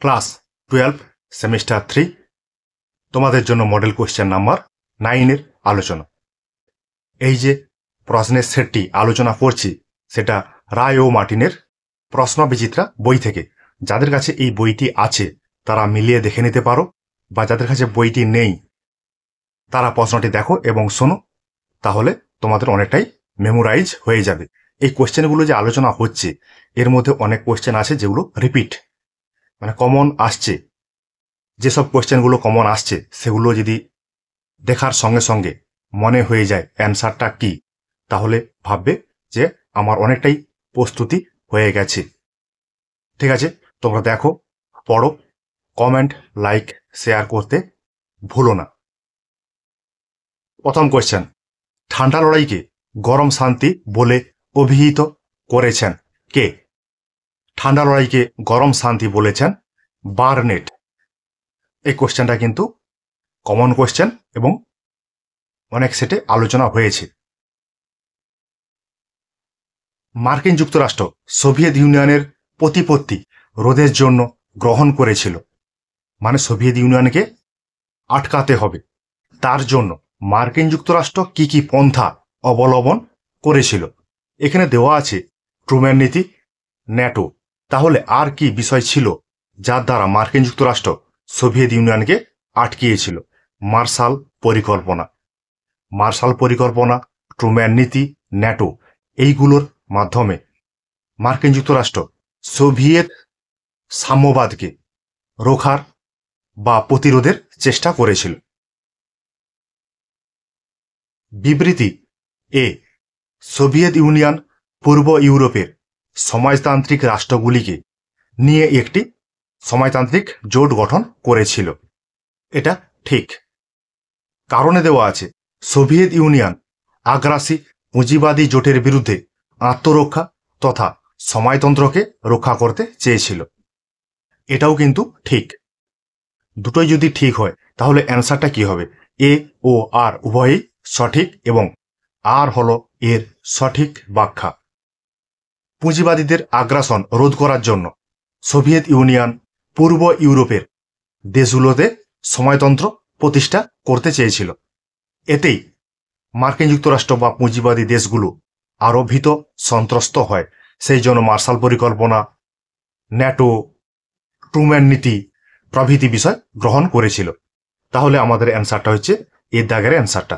Class 12 semester 3 তোমাদের জন্য model question number 9 এর আলোচনা। এই যে প্রশ্নের সেটটি আলোচনা করছি সেটা রায় ও মার্টিনের প্রশ্ন বিচিত্রা বই থেকে। যাদের কাছে এই বইটি আছে তারা মিলিয়ে দেখে নিতে পারো, বা যাদের কাছে বইটি নেই তারা প্রশ্নটি দেখো এবং শোনো, তাহলে তোমাদের অনেকটাই মেমোরাইজ হয়ে যাবে। এই কোশ্চেনগুলো যে আলোচনা হচ্ছে এর মধ্যে অনেক কোশ্চেন আছে যেগুলো রিপিট, মানে কমন আসছে। যেসব কোশ্চেনগুলো কমন আসছে সেগুলো যদি দেখার সঙ্গে সঙ্গে মনে হয়ে যায় অ্যান্সারটা কি, তাহলে ভাববে যে আমার অনেকটাই প্রস্তুতি হয়ে গেছে। ঠিক আছে, তোমরা দেখো, পড়ো, কমেন্ট, লাইক, শেয়ার করতে ভুলো না। প্রথম কোশ্চেন, ঠান্ডা লড়াইকে গরম শান্তি বলে অভিহিত করেছেন কে? ঠান্ডা লড়াইকে গরম শান্তি বলেছেন বার্নেট। এই কোশ্চেনটা কিন্তু কমন কোশ্চেন এবং অনেক সেটে আলোচনা হয়েছে। মার্কিন যুক্তরাষ্ট্র সোভিয়েত ইউনিয়নের প্রতিপত্তি রোধের জন্য গ্রহণ করেছিল, মানে সোভিয়েত ইউনিয়নকে আটকাতে হবে, তার জন্য মার্কিন যুক্তরাষ্ট্র কি কি পন্থা অবলম্বন করেছিল। এখানে দেওয়া আছে ট্রুম্যান নীতি, ন্যাটো। তাহলে আর কি বিষয় ছিল যার দ্বারা মার্কিন যুক্তরাষ্ট্র সোভিয়েত ইউনিয়নকে আটকিয়েছিল? মার্শাল পরিকল্পনা। মার্শাল পরিকল্পনা, ট্রুম্যান নীতি, ন্যাটো, এইগুলোর মাধ্যমে মার্কিন যুক্তরাষ্ট্র সোভিয়েত সাম্যবাদকে রোখার বা প্রতিরোধের চেষ্টা করেছিল। বিবৃতি এ, সোভিয়েত ইউনিয়ন পূর্ব ইউরোপের সমাজতান্ত্রিক রাষ্ট্রগুলিকে নিয়ে একটি সমাজতান্ত্রিক জোট গঠন করেছিল। এটা ঠিক। কারণে দেওয়া আছে সোভিয়েত ইউনিয়ন আগ্রাসী পুঁজিবাদী জোটের বিরুদ্ধে আত্মরক্ষা তথা সমাজতন্ত্রকে রক্ষা করতে চেয়েছিল। এটাও কিন্তু ঠিক। দুটোই যদি ঠিক হয় তাহলে অ্যান্সারটা কি হবে? এ ও আর উভয়ই সঠিক এবং আর হলো এর সঠিক ব্যাখ্যা। পুঁজিবাদীদের আগ্রাসন রোধ করার জন্য সোভিয়েত ইউনিয়ন পূর্ব ইউরোপের দেশগুলোতে সমাজতন্ত্র প্রতিষ্ঠা করতে চেয়েছিল। এতেই মার্কিন যুক্তরাষ্ট্র বা পুঁজিবাদী দেশগুলো আরও ভীত সন্ত্রস্ত হয়। সেই জন্য মার্শাল পরিকল্পনা, ন্যাটো, ট্রুম্যান নীতি প্রভৃতি বিষয় গ্রহণ করেছিল। তাহলে আমাদের অ্যান্সারটা হচ্ছে এর দাগের অ্যান্সারটা।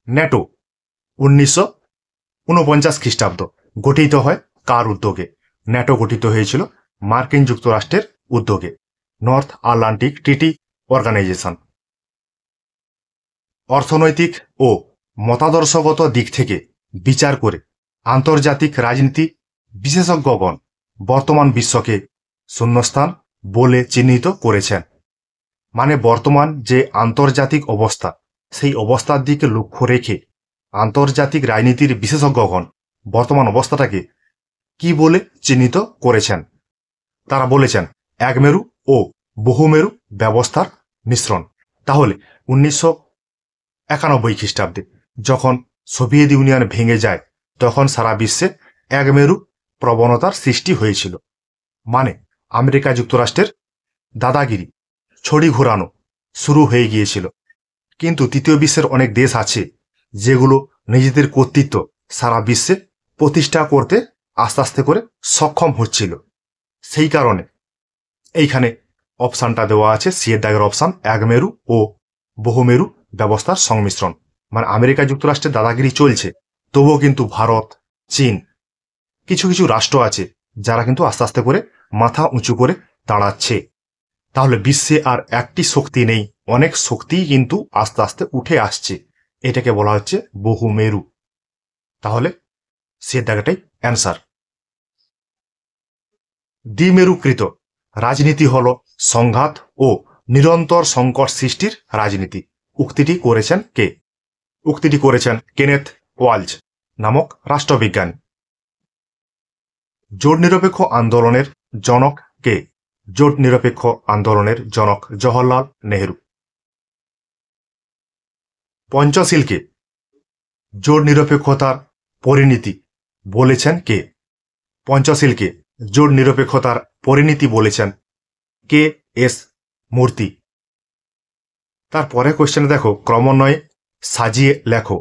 ন্যাটো 1949 খ্রিস্টাব্দ গঠিত হয় কার উদ্যোগে? ন্যাটো গঠিত হয়েছিল মার্কিন যুক্তরাষ্ট্রের উদ্যোগে, নর্থ আটলান্টিক ট্রিটি অর্গানাইজেশন। অর্থনৈতিক ও মতাদর্শগত দিক থেকে বিচার করে আন্তর্জাতিক রাজনীতি বিশেষজ্ঞগণ বর্তমান বিশ্বকে শূন্যস্থান বলে চিহ্নিত করেছেন। মানে বর্তমান যে আন্তর্জাতিক অবস্থা, সেই অবস্থার দিকে লক্ষ্য রেখে আন্তর্জাতিক রাজনীতির বিশেষজ্ঞগণ বর্তমান অবস্থাটাকে কি বলে চিহ্নিত করেছেন? তারা বলেছেন একমেরু ও বহুমেরু ব্যবস্থার মিশ্রণ। তাহলে 1991 খ্রিস্টাব্দে যখন সোভিয়েত ইউনিয়ন ভেঙে যায় তখন সারা বিশ্বে একমেরু প্রবণতার সৃষ্টি হয়েছিল। মানে আমেরিকা যুক্তরাষ্ট্রের দাদাগিরি ছড়ি ঘোরানো শুরু হয়ে গিয়েছিল। কিন্তু তৃতীয় বিশ্বের অনেক দেশ আছে যেগুলো নিজেদের কর্তৃত্ব সারা বিশ্বে প্রতিষ্ঠা করতে আস্তে আস্তে করে সক্ষম হচ্ছিল। সেই কারণে এইখানে অপশানটা দেওয়া আছে, সি এর দাগের অপশান, একমেরু ও বহুমেরু ব্যবস্থার সংমিশ্রণ। মানে আমেরিকা যুক্তরাষ্ট্রের দাদাগিরি চলছে, তবুও কিন্তু ভারত, চীন, কিছু কিছু রাষ্ট্র আছে যারা কিন্তু আস্তে আস্তে করে মাথা উঁচু করে দাঁড়াচ্ছে। তাহলে বিশ্বে আর একটি শক্তি নেই, অনেক শক্তিই কিন্তু আস্তে আস্তে উঠে আসছে। এটাকে বলা হচ্ছে বহুমেরু। তাহলে সে জায়গাটাই অ্যান্সার। দ্বিমেরুকৃত রাজনীতি হল সংঘাত ও নিরন্তর সংকট সৃষ্টির রাজনীতি। উক্তিটি করেছেন কে? উক্তিটি করেছেন কেনেথ ওয়ালজ নামক রাষ্ট্রবিজ্ঞানী। জোট নিরপেক্ষ আন্দোলনের জনক কে? জোট নিরপেক্ষ আন্দোলনের জনক জওহরলাল নেহেরু। পঞ্চশীলকে জোট নিরপেক্ষতার পরিণতি বলেছেন কে? পঞ্চশীলকে জোট নিরপেক্ষতার পরিণীতি বলেছেন কে এস মূর্তি। তারপরে কোশ্চেনে দেখো ক্রমান্বয়ে সাজিয়ে লেখো।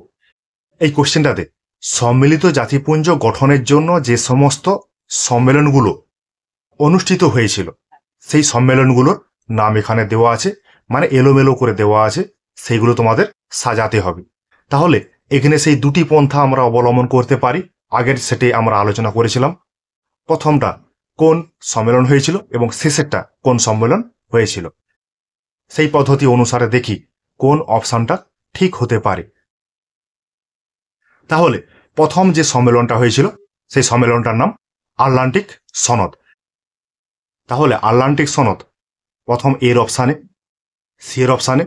এই কোশ্চেনটাতে সম্মিলিত জাতিপুঞ্জ গঠনের জন্য যে সমস্ত সম্মেলনগুলো অনুষ্ঠিত হয়েছিল সেই সম্মেলনগুলোর নাম এখানে দেওয়া আছে, মানে এলোমেলো করে দেওয়া আছে, সেইগুলো তোমাদের সাজাতে হবে। তাহলে এখানে সেই দুটি পন্থা আমরা অবলম্বন করতে পারি। আগের সেটে আমরা আলোচনা করেছিলাম প্রথমটা কোন সম্মেলন হয়েছিল এবং শেষেরটা কোন সম্মেলন হয়েছিল। সেই পদ্ধতি অনুসারে দেখি কোন অপশনটা ঠিক হতে পারে। তাহলে প্রথম যে সম্মেলনটা হয়েছিল সেই সম্মেলনটার নাম আটলান্টিক সনদ। তাহলে আটলান্টিক সনদ প্রথম এর অপশানে, সি এর অপশানে,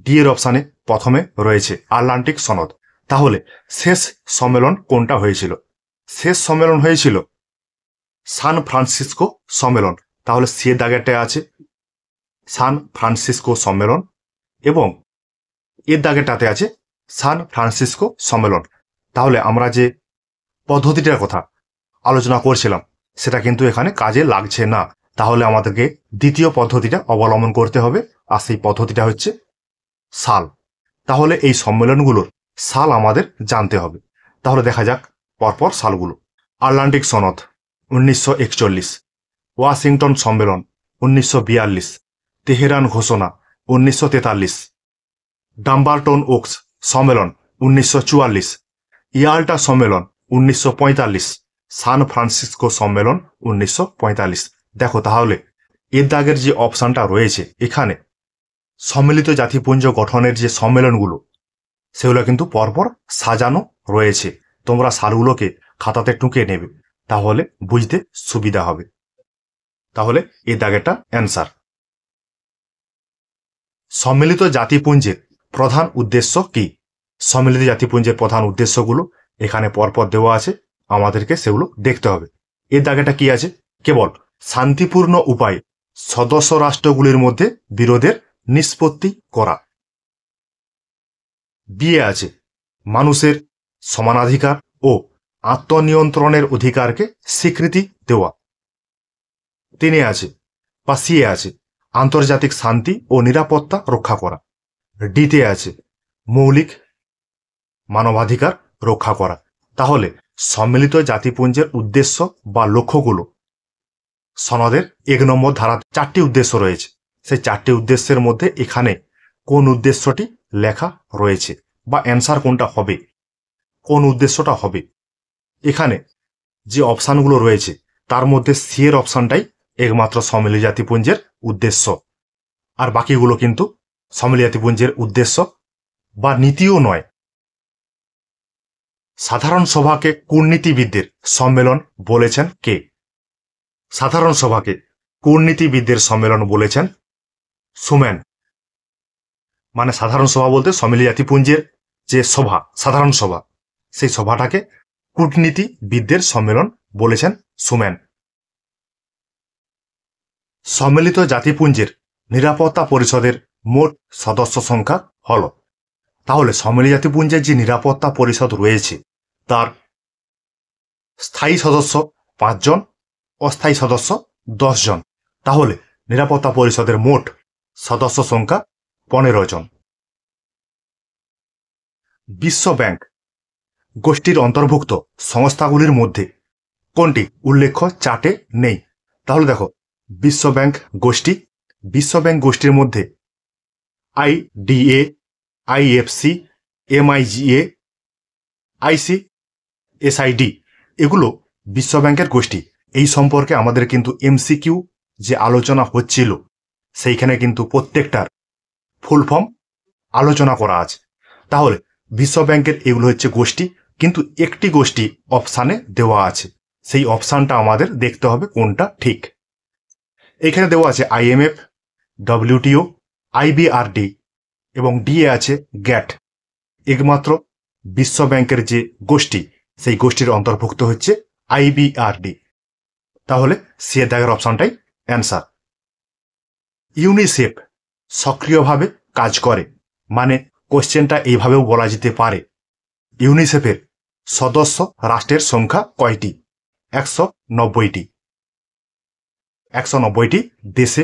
ডি এর অপশানে প্রথমে রয়েছে আটলান্টিক সনদ। তাহলে শেষ সম্মেলন কোনটা হয়েছিল? শেষ সম্মেলন হয়েছিল সান ফ্রান্সিসকো সম্মেলন। তাহলে সি এর দাগেরটায় আছে সান ফ্রান্সিসকো সম্মেলন এবং এর দাগেরটাতে আছে সান ফ্রান্সিসকো সম্মেলন। তাহলে আমরা যে পদ্ধতিটার কথা আলোচনা করছিলাম সেটা কিন্তু এখানে কাজে লাগছে না। তাহলে আমাদেরকে দ্বিতীয় পদ্ধতিটা অবলম্বন করতে হবে, আর সেই পদ্ধতিটা হচ্ছে সাল। তাহলে এই সম্মেলনগুলোর সাল আমাদের জানতে হবে। তাহলে দেখা যাক পরপর সালগুলো। আটলান্টিক সনদ 1941, ওয়াশিংটন সম্মেলন 1942, তেহরান ঘোষণা 1943, ডাম্বারটন ওকস সম্মেলন 1944, ইয়াল্টা সম্মেলন 1945, সান ফ্রান্সিসকো সম্মেলন 1945। দেখো তাহলে এর দাগের যে অপশানটা রয়েছে এখানে সম্মিলিত জাতিপুঞ্জ গঠনের যে সম্মেলনগুলো সেগুলো কিন্তু পরপর সাজানো রয়েছে। তোমরা সালগুলোকে খাতাতে টুকে নেবে, তাহলে বুঝতে সুবিধা হবে। তাহলে এই দাগেরটা অ্যান্সার। সম্মিলিত জাতিপুঞ্জের প্রধান উদ্দেশ্য কি? সম্মিলিত জাতিপুঞ্জের প্রধান উদ্দেশ্যগুলো এখানে পরপর দেওয়া আছে, আমাদেরকে সেগুলো দেখতে হবে। এর দাগেটা কি আছে? কেবল শান্তিপূর্ণ উপায়ে সদস্য রাষ্ট্রগুলির মধ্যে বিরোধের নিষ্পত্তি করা। বিয়ে আছে মানুষের সমানাধিকার ও আত্মনিয়ন্ত্রণের অধিকারকে স্বীকৃতি দেওয়া। তিনে আছে বা সিয়ে আছে আন্তর্জাতিক শান্তি ও নিরাপত্তা রক্ষা করা। ডিতে আছে মৌলিক মানবাধিকার রক্ষা করা। তাহলে সম্মিলিত জাতিপুঞ্জের উদ্দেশ্য বা লক্ষ্যগুলো সনদের 1 নম্বর ধারা 4টি উদ্দেশ্য রয়েছে। সেই 4টি উদ্দেশ্যের মধ্যে এখানে কোন উদ্দেশ্যটি লেখা রয়েছে বা অ্যান্সার কোনটা হবে, কোন উদ্দেশ্যটা হবে। এখানে যে অপশানগুলো রয়েছে তার মধ্যে সি এর অপশানটাই একমাত্র সম্মিলিত জাতিপুঞ্জের উদ্দেশ্য, আর বাকিগুলো কিন্তু সম্মিলিত জাতিপুঞ্জের উদ্দেশ্য বা নীতিও নয়। সাধারণ সভাকে কূটনীতিবিদদের সম্মেলন বলেছেন কে? সাধারণ সভাকে কূটনীতিবিদদের সম্মেলন বলেছেন সুম্যান। মানে সাধারণ সভা বলতে সম্মিলিত জাতিপুঞ্জের যে সভা, সাধারণ সভা, সেই সভাটাকে কূটনীতিবিদদের সম্মেলন বলেছেন সুম্যান। সম্মিলিত জাতিপুঞ্জের নিরাপত্তা পরিষদের মোট সদস্য সংখ্যা হল। তাহলে সম্মিলিত জাতিপুঞ্জের যে নিরাপত্তা পরিষদ রয়েছে তার স্থায়ী সদস্য 5 জন, অস্থায়ী সদস্য 10 জন। তাহলে নিরাপত্তা পরিষদের মোট সদস্য সংখ্যা 15 জন। বিশ্ব ব্যাংক গোষ্ঠীর অন্তর্ভুক্ত সংস্থাগুলির মধ্যে কোনটি উল্লেখ্য চার্টে নেই? তাহলে দেখো বিশ্ব ব্যাংক গোষ্ঠীর মধ্যে আইডিএ, আইএফসি, এমআইজিএ, আইসিএসআইডি এগুলো বিশ্ব ব্যাংকের গোষ্ঠী। এই সম্পর্কে আমাদের কিন্তু এমসিকিউ যে আলোচনা হচ্ছিল সেইখানে কিন্তু প্রত্যেকটার ফুল ফর্ম আলোচনা করা আছে। তাহলে বিশ্ব ব্যাংকের এগুলো হচ্ছে গোষ্ঠী, কিন্তু একটি গোষ্ঠী অপশানে দেওয়া আছে, সেই অপশানটা আমাদের দেখতে হবে কোনটা ঠিক। এখানে দেওয়া আছে আইএমএফ, ডব্লিউটিও, আইবিআরডি এবং ডিএ আছে গ্যাট। একমাত্র বিশ্ব ব্যাংকের যে গোষ্ঠী সেই গোষ্ঠীর অন্তর্ভুক্ত হচ্ছে আইবিআরডি। তাহলে সি এর দাগের অপশানটাই অ্যান্সার। ইউনিসেফ সক্রিয়ভাবে কাজ করে, মানে কোশ্চেনটা এইভাবেও বলা যেতে পারে ইউনিসেফের সদস্য রাষ্ট্রের সংখ্যা কয়টি? 190টি। 190টি দেশে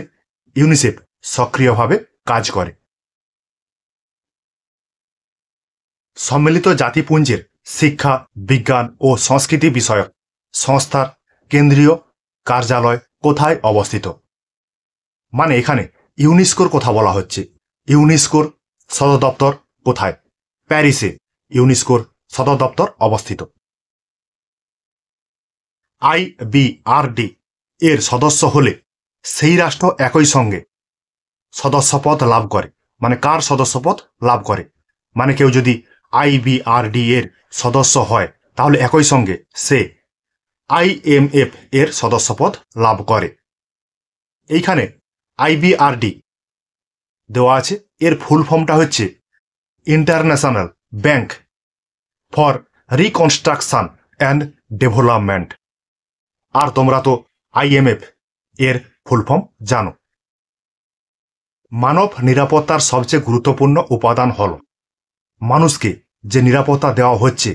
ইউনিসেফ সক্রিয়ভাবে কাজ করে। সম্মিলিত জাতিপুঞ্জের শিক্ষা, বিজ্ঞান ও সংস্কৃতি বিষয়ক সংস্থার কেন্দ্রীয় কার্যালয় কোথায় অবস্থিত? মানে এখানে ইউনেস্কোর কথা বলা হচ্ছে। ইউনেস্কোর সদর দপ্তর কোথায়? প্যারিসে ইউনেস্কোর সদর দপ্তর অবস্থিত। IBRD এর সদস্য হলে সেই রাষ্ট্র একই সঙ্গে সদস্যপদ লাভ করে। মানে কার সদস্যপদ লাভ করে? মানে কেউ যদি IBRD এর সদস্য হয় তাহলে একই সঙ্গে সে IMF এর সদস্যপদ লাভ করে। এইখানে IBRD দেওয়া আছে, এর ফুল ফর্মটা হচ্ছে international bank for reconstruction and development. আর তোমরা তো IMF এর ফুল ফর্ম জানো। মানব নিরাপত্তার সবচেয়ে গুরুত্বপূর্ণ উপাদান হল, মানুষকে যে নিরাপত্তা দেওয়া হচ্ছে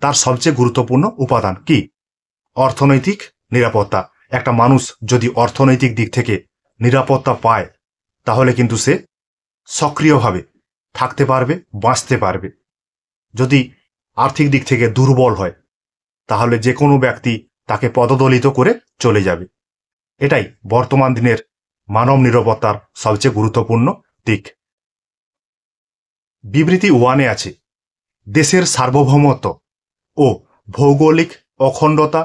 তার সবচেয়ে গুরুত্বপূর্ণ উপাদান কি? অর্থনৈতিক নিরাপত্তা। একটা মানুষ যদি অর্থনৈতিক দিক থেকে নিরাপত্তা পায় তাহলে কিন্তু সে সক্রিয়ভাবে থাকতে পারবে, বাঁচতে পারবে। যদি আর্থিক দিক থেকে দুর্বল হয় তাহলে যে কোনো ব্যক্তি তাকে পদদলিত করে চলে যাবে। এটাই বর্তমান দিনের মানব নিরাপত্তার সবচেয়ে গুরুত্বপূর্ণ দিক। বিবৃতি 1-এ আছে, দেশের সার্বভৌমত্ব ও ভৌগোলিক অখণ্ডতা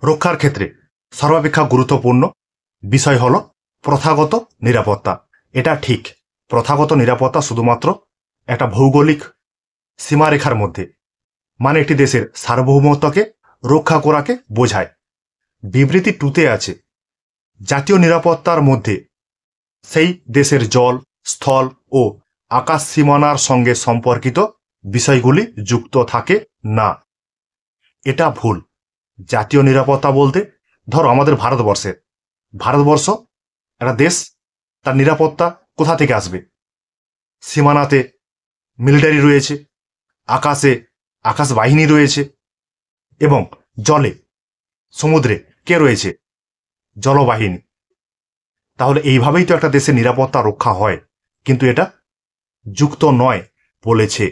রক্ষার ক্ষেত্রে সর্বাপেক্ষা গুরুত্বপূর্ণ বিষয় হল প্রথাগত নিরাপত্তা। এটা ঠিক, প্রথাগত নিরাপত্তা শুধুমাত্র একটা ভৌগোলিক সীমারেখার মধ্যে, মানে একটি দেশের সার্বভৌমত্বকে রক্ষা করাকে বোঝায়। বিবৃতি 2-তে আছে, জাতীয় নিরাপত্তার মধ্যে সেই দেশের জল, স্থল ও আকাশ সীমানার সঙ্গে সম্পর্কিত বিষয়গুলি যুক্ত থাকে না। এটা ভুল। জাতীয় নিরাপত্তা বলতে ধরো আমাদের ভারতবর্ষ একটা দেশ, তার নিরাপত্তা কোথা থেকে আসবে? সীমানাতে মিলিটারি রয়েছে, আকাশে আকাশ বাহিনী রয়েছে, এবং জলে সমুদ্রে কে রয়েছে? জলবাহিনী। তাহলে এইভাবেই তো একটা দেশের নিরাপত্তা রক্ষা হয়, কিন্তু এটা যুক্ত নয় বলেছে।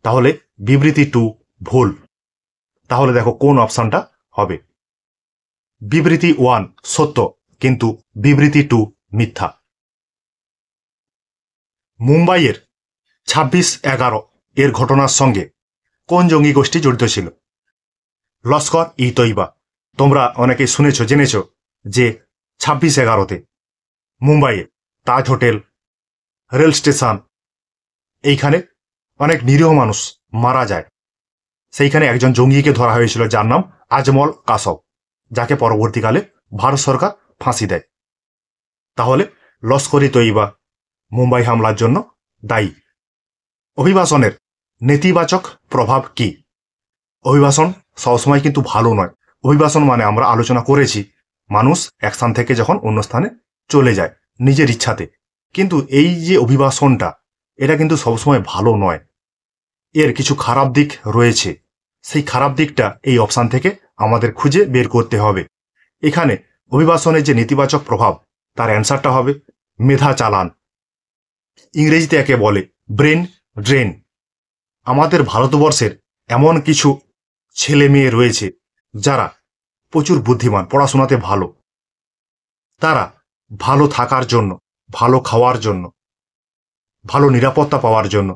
তাহলে বিবৃতি 2 ভুল। তাহলে দেখো কোন অপশনটা হবে। বিবৃতি 1 সত্য, কিন্তু বিবৃতি 2 মিথ্যা। মুম্বাইয়ের 26/11 এর ঘটনার সঙ্গে কোন জঙ্গি গোষ্ঠী জড়িত ছিল? লস্কর-ই-তৈবা। তোমরা অনেকে শুনেছ, জেনেছ যে 26/11-তে মুম্বাইয়ে তাজ হোটেল, রেল স্টেশন, এইখানে অনেক নিরীহ মানুষ মারা যায়। সেইখানে একজন জঙ্গিকে ধরা হয়েছিল যার নাম আজমল কাসব, যাকে পরবর্তীকালে ভারত সরকার ফাঁসি দেয়। তাহলে লস্কর-ই-তৈবা মুম্বাই হামলার জন্য দায়ী। অভিবাসনের নেতিবাচক প্রভাব কি? অভিবাসন সবসময় কিন্তু ভালো নয়। অভিবাসন মানে আমরা আলোচনা করেছি, মানুষ এক স্থান থেকে যখন অন্য স্থানে চলে যায় নিজের ইচ্ছাতে। কিন্তু এই যে অভিবাসনটা, এটা কিন্তু সবসময় ভালো নয়। এর কিছু খারাপ দিক রয়েছে। সেই খারাপ দিকটা এই অপশান থেকে আমাদের খুঁজে বের করতে হবে। এখানে অভিবাসনের যে নেতিবাচক প্রভাব, তার অ্যান্সারটা হবে মেধা চালান। ইংরেজিতে একে বলে ব্রেন ড্রেন। আমাদের ভারতবর্ষের এমন কিছু ছেলে মেয়ে রয়েছে যারা প্রচুর বুদ্ধিমান, পড়াশোনাতে ভালো। তারা ভালো থাকার জন্য, ভালো খাওয়ার জন্য, ভালো নিরাপত্তা পাওয়ার জন্য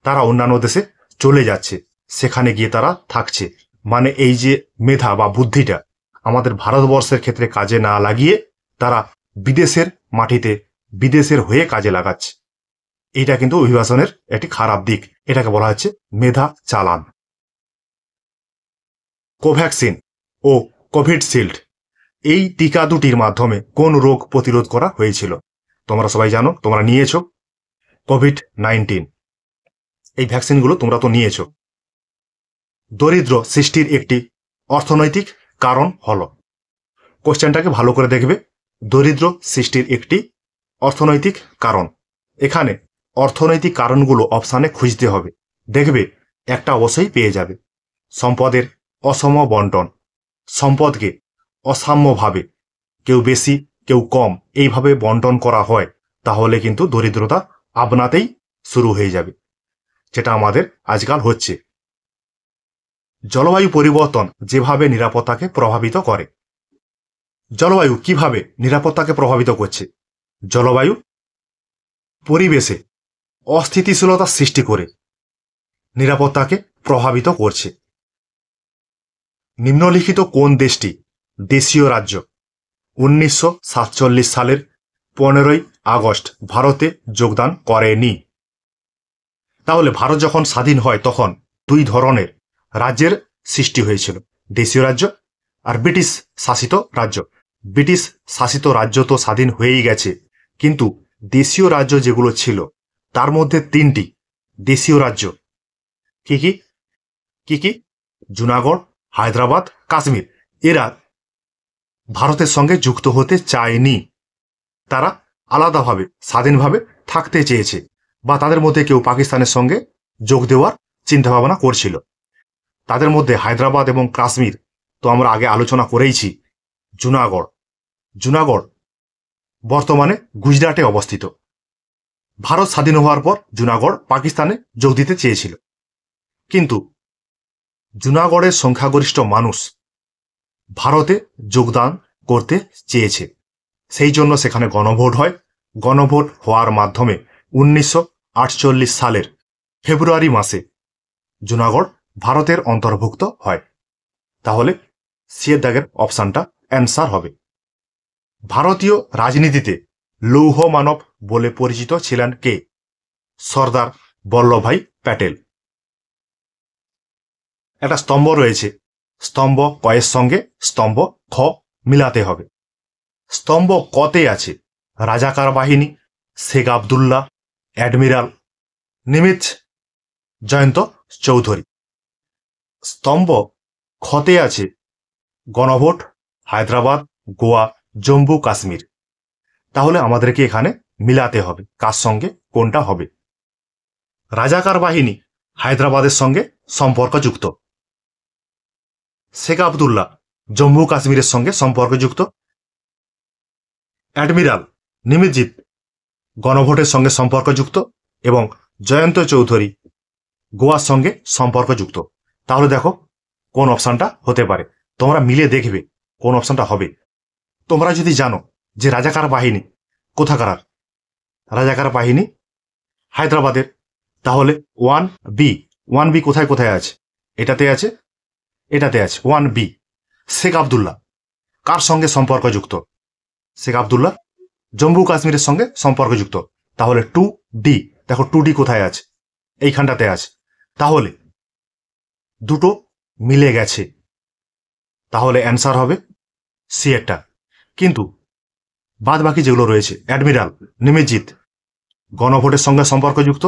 তারা অন্যান্য দেশে চলে যাচ্ছে, সেখানে গিয়ে তারা থাকছে। মানে এই যে মেধা বা বুদ্ধিটা আমাদের ভারতবর্ষের ক্ষেত্রে কাজে না লাগিয়ে তারা বিদেশের মাটিতে, বিদেশের হয়ে কাজে লাগাচ্ছে। এইটা কিন্তু অভিবাসনের একটি খারাপ দিক। এটাকে বলা হচ্ছে মেধা চালান। কোভ্যাক্সিন ও কোভিডশিল্ড এই টিকা দুটির মাধ্যমে কোন রোগ প্রতিরোধ করা হয়েছিল? তোমরা সবাই জানো, তোমরা নিয়েছো কোভিড-19। এই ভ্যাকসিনগুলো তোমরা তো নিয়েছো। দরিদ্র সৃষ্টির একটি অর্থনৈতিক কারণ হল, কোশ্চেনটাকে ভালো করে দেখবে, দরিদ্র সৃষ্টির একটি অর্থনৈতিক কারণ। এখানে অর্থনৈতিক কারণগুলো অপশানে খুঁজতে হবে, দেখবে একটা অবশ্যই পেয়ে যাবে। সম্পদের অসম বন্টন, সম্পদকে অসাম্যভাবে কেউ বেশি কেউ কম এইভাবে বন্টন করা হয়, তাহলে কিন্তু দরিদ্রতা আপনাতেই শুরু হয়ে যাবে, যেটা আমাদের আজকাল হচ্ছে। জলবায়ু পরিবর্তন যেভাবে নিরাপত্তাকে প্রভাবিত করে। জলবায়ু কিভাবে নিরাপত্তাকে প্রভাবিত করছে? জলবায়ু পরিবেশে অস্থিতিশীলতা সৃষ্টি করে নিরাপত্তাকে প্রভাবিত করছে। নিম্নলিখিত কোন দেশটি দেশীয় রাজ্য 1947 সালের 15ই আগস্ট ভারতে যোগদান করেনি? তাহলে ভারত যখন স্বাধীন হয় তখন দুই ধরনের রাজ্যের সৃষ্টি হয়েছিল, দেশীয় রাজ্য আর ব্রিটিশ শাসিত রাজ্য। ব্রিটিশ শাসিত রাজ্য তো স্বাধীন হয়েই গেছে, কিন্তু দেশীয় রাজ্য যেগুলো ছিল তার মধ্যে 3টি দেশীয় রাজ্য কি কি কি কি জুনাগড়, হায়দ্রাবাদ, কাশ্মীর। এরা ভারতের সঙ্গে যুক্ত হতে চায়নি, তারা আলাদাভাবে স্বাধীনভাবে থাকতে চেয়েছে, বা তাদের মধ্যে কেউ পাকিস্তানের সঙ্গে যোগ দেওয়ার চিন্তাভাবনা করছিল। তাদের মধ্যে হায়দ্রাবাদ এবং কাশ্মীর তো আমরা আগে আলোচনা করেইছি। জুনাগড় বর্তমানে গুজরাটে অবস্থিত। ভারত স্বাধীন হওয়ার পর জুনাগড় পাকিস্তানে যোগ দিতে চেয়েছিল, কিন্তু জুনাগড়ের সংখ্যাগরিষ্ঠ মানুষ ভারতে যোগদান করতে চেয়েছে, সেই জন্য সেখানে গণভোট হয়। গণভোট হওয়ার মাধ্যমে 1948 সালের ফেব্রুয়ারি মাসে জুনাগড় ভারতের অন্তর্ভুক্ত হয়। তাহলে সি-এর দাগের অপশনটা অ্যান্সার হবে। ভারতীয় রাজনীতিতে লৌহ মানব বলে পরিচিত ছিলেন কে? সর্দার বল্লভভাই প্যাটেল। একটা স্তম্ভ রয়েছে, স্তম্ভ কয়ের সঙ্গে স্তম্ভ খ মিলাতে হবে। স্তম্ভ কতে আছে রাজাকার বাহিনী, শেখ আবদুল্লাহ, অ্যাডমিরাল নিমিত, জয়ন্ত চৌধুরী। স্তম্ভ খতে আছে গণভোট, হায়দ্রাবাদ, গোয়া, জম্মু কাশ্মীর। তাহলে আমাদেরকে এখানে মিলাতে হবে কার সঙ্গে কোনটা হবে। রাজাকার বাহিনী হায়দ্রাবাদের সঙ্গে সম্পর্কযুক্ত, শেখ আবদুল্লাহ জম্মু কাশ্মীরের সঙ্গে সম্পর্কযুক্ত, অ্যাডমিরাল নিমিতজিৎ গণভোটের সঙ্গে সম্পর্কযুক্ত এবং জয়ন্ত চৌধুরী গোয়ার সঙ্গে সম্পর্কযুক্ত। তাহলে দেখো কোন অপশনটা হতে পারে, তোমরা মিলে দেখবে কোন অপশনটা হবে। তোমরা যদি জানো যে রাজাকার বাহিনী কোথাকার, রাজাকার বাহিনী হায়দ্রাবাদের, তাহলে 1B কোথায় কোথায় আছে? এটাতে আছে, এটাতে আছে 1B। শেখ আবদুল্লাহ কার সঙ্গে সম্পর্কযুক্ত? শেখ আবদুল্লাহ জম্মু কাশ্মীরের সঙ্গে সম্পর্কযুক্ত। তাহলে 2D, দেখো 2D কোথায় আছে? এইখানটাতে আছে। তাহলে দুটো মিলে গেছে, তাহলে অ্যান্সার হবে সি একটা। কিন্তু বাদ বাকি যেগুলো রয়েছে, অ্যাডমিরাল নিমিতজিৎ গণভোটের সঙ্গে সম্পর্কযুক্ত,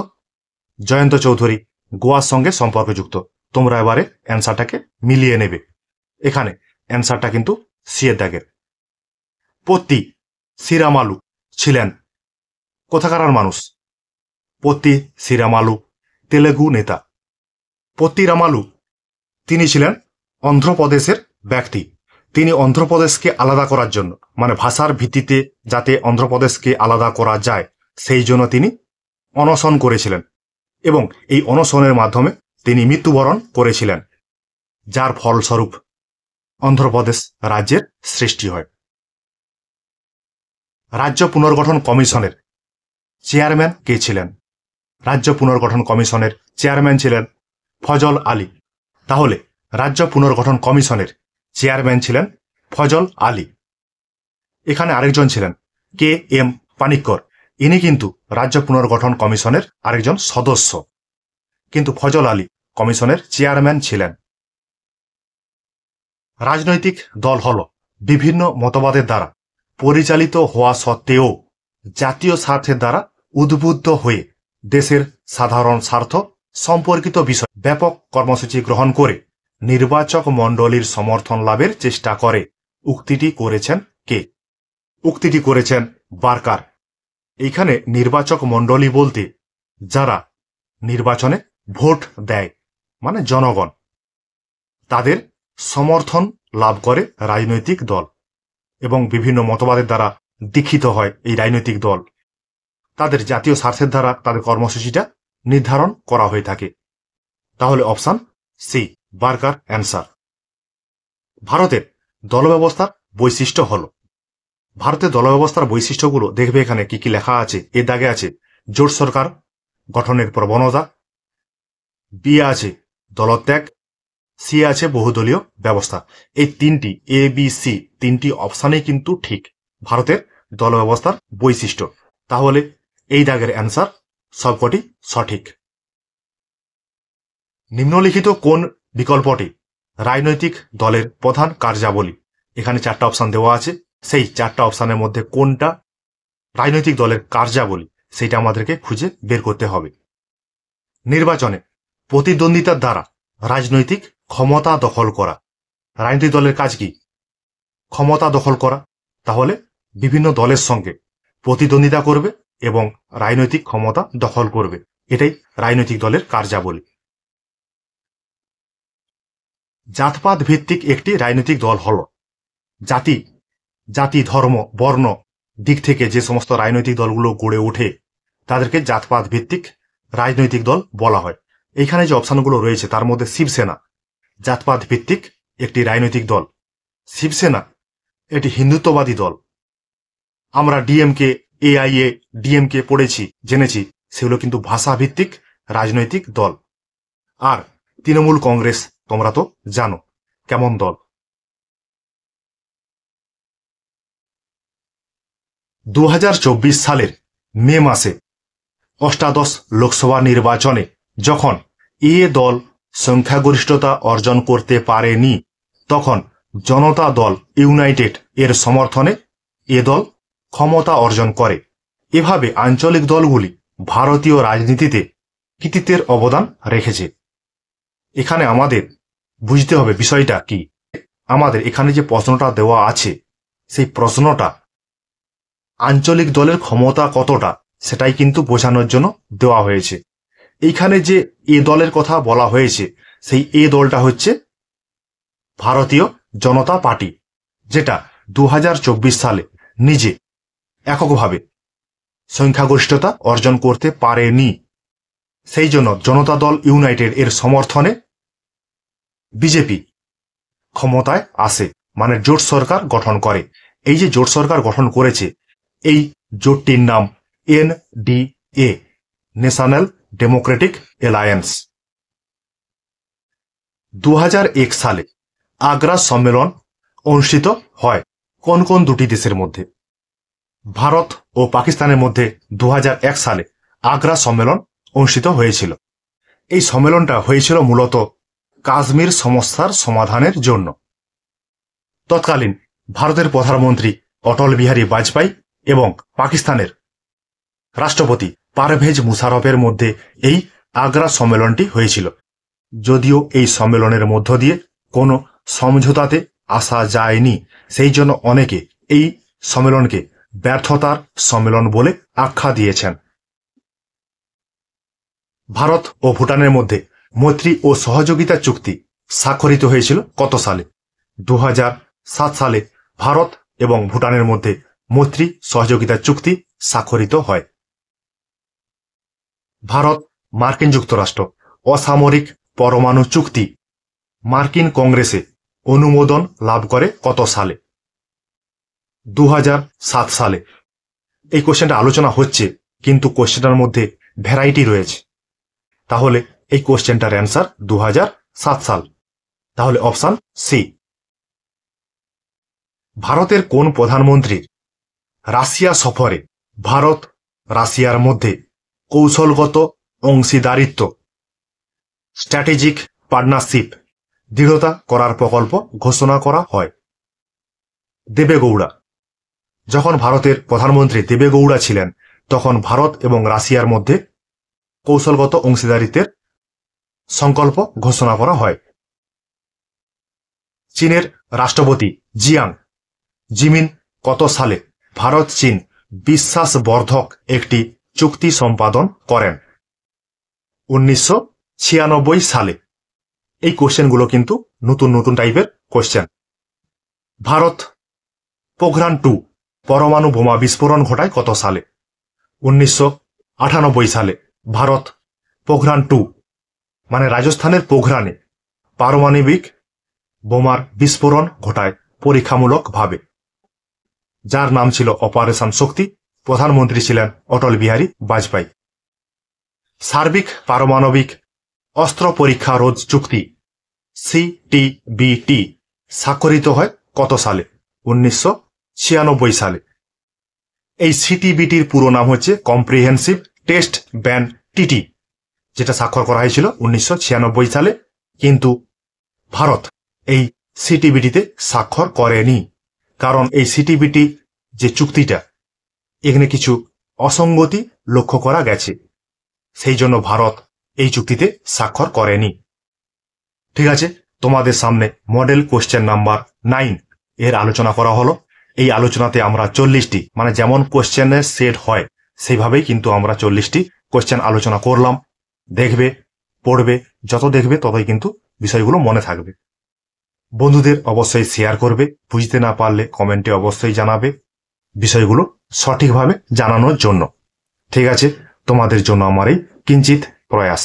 জয়ন্ত চৌধুরী গোয়ার সঙ্গে সম্পর্কযুক্ত। তোমরা এবারে অ্যান্সারটাকে মিলিয়ে নেবে। এখানে অ্যান্সারটা কিন্তু সি এর দাগের। পত্তি শ্রীরামালু ছিলেন কোথাকার মানুষ? পত্তি শ্রীরামালু তেলেগু নেতা। পত্তি রামালু তিনি ছিলেন অন্ধ্রপ্রদেশের ব্যক্তি। তিনি অন্ধ্রপ্রদেশকে আলাদা করার জন্য, মানে ভাষার ভিত্তিতে যাতে অন্ধ্রপ্রদেশকে আলাদা করা যায়, সেই জন্য তিনি অনশন করেছিলেন এবং এই অনশনের মাধ্যমে তিনি মৃত্যুবরণ করেছিলেন, যার ফলস্বরূপ অন্ধ্রপ্রদেশ রাজ্যের সৃষ্টি হয়। রাজ্য পুনর্গঠন কমিশনের চেয়ারম্যান কে ছিলেন? রাজ্য পুনর্গঠন কমিশনের চেয়ারম্যান ছিলেন ফজল আলী। তাহলে রাজ্য পুনর্গঠন কমিশনের চেয়ারম্যান ছিলেন ফজল আলী। এখানে আরেকজন ছিলেন KM পানিক্কর, ইনি কিন্তু রাজ্য পুনর্গঠন কমিশনের আরেকজন সদস্য, কিন্তু ফজল আলী কমিশনের চেয়ারম্যান ছিলেন। রাজনৈতিক দল হল বিভিন্ন মতবাদের দ্বারা পরিচালিত হওয়া সত্ত্বেও জাতীয় স্বার্থের দ্বারা উদ্বুদ্ধ হয়ে দেশের সাধারণ স্বার্থ সম্পর্কিত বিষয় ব্যাপক কর্মসূচি গ্রহণ করে নির্বাচক মণ্ডলীর সমর্থন লাভের চেষ্টা করে। উক্তিটি করেছেন কে? উক্তিটি করেছেন বার্কার। এইখানে নির্বাচক মণ্ডলী বলতে যারা নির্বাচনে ভোট দেয়, মানে জনগণ, তাদের সমর্থন লাভ করে রাজনৈতিক দল। এবং বিভিন্ন মতবাদের দ্বারা দীক্ষিত হয় এই রাজনৈতিক দল। তাদের জাতীয় স্বার্থের দ্বারা তাদের কর্মসূচিটা নির্ধারণ করা হয়ে থাকে। তাহলে অপশন সি বার্কার অ্যান্সার। ভারতের দলব্যবস্থার বৈশিষ্ট্য হল, ভারতের দলব্যবস্থার বৈশিষ্ট্যগুলো দেখবে এখানে কি কি লেখা আছে। এর দাগে আছে জোট সরকার গঠনের প্রবণতা, বি আছে দলত্যাগ, সি আছে বহুদলীয় ব্যবস্থা। এই তিনটি এ বি সি তিনটি অপশানেই কিন্তু ঠিক ভারতের দলব্যবস্থার বৈশিষ্ট্য। তাহলে এই দাগের অ্যান্সার সবকটি সঠিক। নিম্নলিখিত কোন বিকল্পটি রাজনৈতিক দলের প্রধান কার্যাবলী? এখানে 4টা অপশন দেওয়া আছে, সেই 4টা অপশনের মধ্যে কোনটা রাজনৈতিক দলের কার্যাবলী সেটা আমাদেরকে খুঁজে বের করতে হবে। নির্বাচনে প্রতিদ্বন্দ্বিতার দ্বারা রাজনৈতিক ক্ষমতা দখল করা। রাজনৈতিক দলের কাজ কি? ক্ষমতা দখল করা। তাহলে বিভিন্ন দলের সঙ্গে প্রতিদ্বন্দ্বিতা করবে এবং রাজনৈতিক ক্ষমতা দখল করবে, এটাই রাজনৈতিক দলের কার্যাবলী। জাতপাত ভিত্তিক একটি রাজনৈতিক দল হল, জাতি ধর্ম বর্ণ দিক থেকে যে সমস্ত রাজনৈতিক দলগুলো গড়ে ওঠে তাদেরকে জাতপাত ভিত্তিক রাজনৈতিক দল বলা হয়। এইখানে যে অপশনগুলো রয়েছে তার মধ্যে শিবসেনা জাতপাত ভিত্তিক একটি রাজনৈতিক দল। শিবসেনা এটি হিন্দুত্ববাদী দল। আমরা ডিএমকে, এআইএ, ডিএমকে পড়েছি, জেনেছি, সেগুলো কিন্তু ভাষাভিত্তিক রাজনৈতিক দল। আর তৃণমূল কংগ্রেস তোমরা তো জানো কেমন দল। 2024 সালের মে মাসে অষ্টাদশ লোকসভা নির্বাচনে যখন এ দল সংখ্যাগরিষ্ঠতা অর্জন করতে পারেনি, তখন জনতা দল ইউনাইটেড এর সমর্থনে এ দল ক্ষমতা অর্জন করে। এভাবে আঞ্চলিক দলগুলি ভারতীয় রাজনীতিতে কৃতিত্বের অবদান রেখেছে। এখানে আমাদের বুঝতে হবে বিষয়টা কি। আমাদের এখানে যে প্রশ্নটা দেওয়া আছে সেই প্রশ্নটা আঞ্চলিক দলের ক্ষমতা কতটা সেটাই কিন্তু বোঝানোর জন্য দেওয়া হয়েছে। এইখানে যে এ দলের কথা বলা হয়েছে সেই এ দলটা হচ্ছে ভারতীয় জনতা পার্টি, যেটা 2024 সালে নিজে এককভাবে সংখ্যাগরিষ্ঠতা অর্জন করতে পারেনি। সেই জন্য জনতা দল ইউনাইটেড এর সমর্থনে বিজেপি ক্ষমতায় আসে, মানে জোট সরকার গঠন করে। এই যে জোট সরকার গঠন করেছে, এই জোটটির নাম এনডিএ, ন্যাশনাল ডেমোক্রেটিক অ্যালায়েন্স। 2001 সালে আগ্রা সম্মেলন অনুষ্ঠিত হয় কোন কোন দুটি দেশের মধ্যে? ভারত ও পাকিস্তানের মধ্যে 2001 সালে আগ্রা সম্মেলন অনুষ্ঠিত হয়েছিল। এই সম্মেলনটা হয়েছিল মূলত কাশ্মীর সমস্যার সমাধানের জন্য। তৎকালীন ভারতের প্রধানমন্ত্রী অটল বিহারী বাজপেয়ী এবং পাকিস্তানের রাষ্ট্রপতি পারভেজ মুশারফের মধ্যে এই আগ্রা সম্মেলনটি হয়েছিল। যদিও এই সম্মেলনের মধ্য দিয়ে কোনো সমঝোতাতে আসা যায়নি, সেই জন্য অনেকে এই সম্মেলনকে ব্যর্থতার সম্মেলন বলে আখ্যা দিয়েছেন। ভারত ও ভুটানের মধ্যে মৈত্রী ও সহযোগিতা চুক্তি স্বাক্ষরিত হয়েছিল কত সালে? 2007 সালে ভারত এবং ভুটানের মধ্যে মৈত্রী সহযোগিতা চুক্তি স্বাক্ষরিত হয়। ভারত মার্কিন যুক্তরাষ্ট্র অসামরিক পরমাণু চুক্তি মার্কিন কংগ্রেসে অনুমোদন লাভ করে কত সালে? 2007 সালে। এই কোশ্চেনটা আলোচনা হচ্ছে, কিন্তু কোশ্চেনটার মধ্যে ভ্যারাইটি রয়েছে। তাহলে এই কোশ্চেনটার অ্যান্সার 2007 সাল। তাহলে অপশন সি। ভারতের কোন প্রধানমন্ত্রীর রাশিয়া সফরে ভারত রাশিয়ার মধ্যে কৌশলগত অংশীদারিত্ব স্ট্র্যাটেজিক পার্টনারশিপ দৃঢ়তা করার প্রকল্প ঘোষণা করা হয়? দেবেগৌড়া। যখন ভারতের প্রধানমন্ত্রী দেবেগৌড়া ছিলেন তখন ভারত এবং রাশিয়ার মধ্যে কৌশলগত অংশীদারিত্বের সংকল্প ঘোষণা করা হয়। চীনের রাষ্ট্রপতি জিমিন কত সালে ভারত চীন বিশ্বাসবর্ধক একটি চুক্তি সম্পাদন করেন? 1996 সালে। এই কোশ্চেনগুলো কিন্তু নতুন নতুন টাইপের কোশ্চেন। ভারত পোখরান-2 পরমাণু বোমা বিস্ফোরণ ঘটায় কত সালে? 1998 সালে ভারত পোখরান-2 মানে রাজস্থানের পোখরানে পারমাণবিক বোমার বিস্ফোরণ ঘটায় পরীক্ষামূলকভাবে, যার নাম ছিল অপারেশন শক্তি। প্রধানমন্ত্রী ছিলেন অটল বিহারী বাজপেয়ী। সার্বিক পারমাণবিক অস্ত্র পরীক্ষা রোধ চুক্তি সিটিবিটি স্বাক্ষরিত হয় কত সালে? 1996 সালে। এই সিটিবিটির পুরো নাম হচ্ছে কম্প্রিহেন্সিভ টেস্ট ব্যান টিটি, যেটা স্বাক্ষর করা হয়েছিল 1996 সালে। কিন্তু ভারত এই সিটিবিটিতে স্বাক্ষর করেনি, কারণ এই সিটিবিটি যে চুক্তিটা, এখানে কিছু অসঙ্গতি লক্ষ্য করা গেছে, সেই জন্য ভারত এই চুক্তিতে স্বাক্ষর করেনি। ঠিক আছে, তোমাদের সামনে মডেল কোশ্চেন নাম্বার 9 এর আলোচনা করা হলো। এই আলোচনাতে আমরা 40টি মানে যেমন কোশ্চেনের সেট হয় সেইভাবেই কিন্তু আমরা 40টি কোশ্চেন আলোচনা করলাম। দেখবে, পড়বে, যত দেখবে ততই কিন্তু বিষয়গুলো মনে থাকবে। বন্ধুদের অবশ্যই শেয়ার করবে, বুঝতে না পারলে কমেন্টে অবশ্যই জানাবে বিষয়গুলো সঠিকভাবে জানানোর জন্য। ঠিক আছে, তোমাদের জন্য আমার এই কিঞ্চিত প্রয়াস।